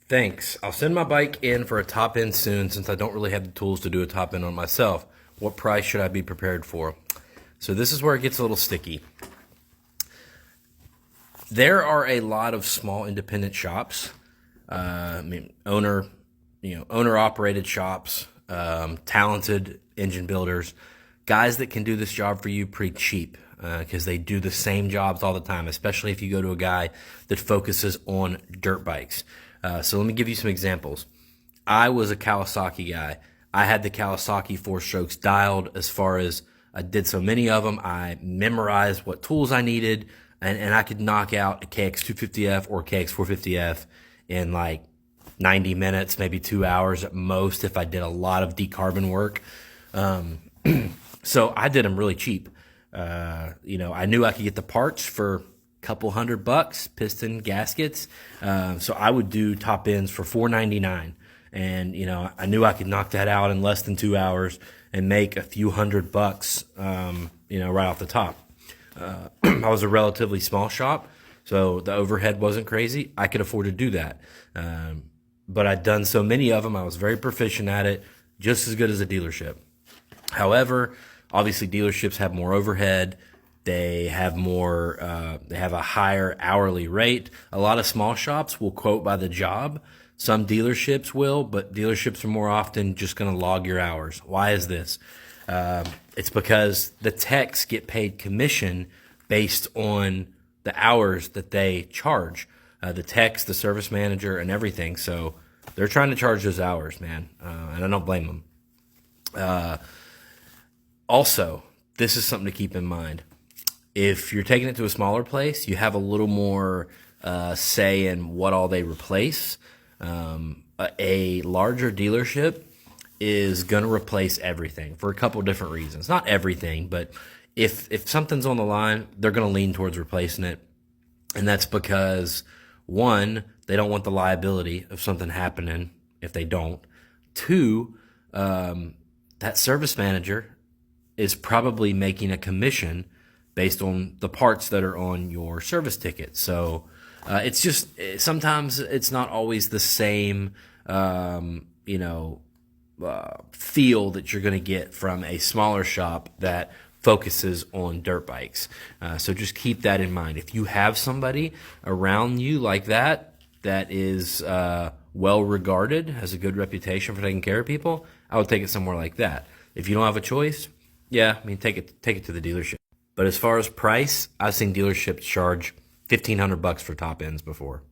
Thanks. I'll send my bike in for a top end soon since I don't really have the tools to do a top end on myself. What price should I be prepared for? So this is where it gets a little sticky. There are a lot of small independent shops, owner operated shops, talented engine builders, guys that can do this job for you pretty cheap because they do the same jobs all the time, especially if you go to a guy that focuses on dirt bikes. So let me give you some examples. I was a Kawasaki guy. I had the Kawasaki 4-strokes dialed as far as I did so many of them. I memorized what tools I needed, and I could knock out a KX250F or KX450F in like 90 minutes, maybe 2 hours at most if I did a lot of decarbon work. So I did them really cheap. I knew I could get the parts for couple $100, piston, gaskets. So I would do top ends for $4.99, and I knew I could knock that out in less than 2 hours and make a few $100, right off the top. I was a relatively small shop, so the overhead wasn't crazy. I could afford to do that. But I'd done so many of them, I was very proficient at it, just as good as a dealership. However, obviously dealerships have more overhead. They have they have a higher hourly rate. A lot of small shops will quote by the job. Some dealerships will, but dealerships are more often just going to log your hours. Why is this? It's because the techs get paid commission based on the hours that they charge. The techs, the service manager, and everything. So they're trying to charge those hours, man. And I don't blame them. Also, this is something to keep in mind. If you're taking it to a smaller place, you have a little more say in what all they replace. A larger dealership is going to replace everything for a couple of different reasons. Not everything, but if something's on the line, they're going to lean towards replacing it. And that's because, one, they don't want the liability of something happening if they don't. Two, that service manager is probably making a commission based on the parts that are on your service ticket. So it's just sometimes it's not always the same, feel that you're going to get from a smaller shop that focuses on dirt bikes. So just keep that in mind. If you have somebody around you like that is well regarded, has a good reputation for taking care of people, I would take it somewhere like that. If you don't have a choice, take it to the dealership. But as far as price, I've seen dealerships charge $1,500 for top ends before.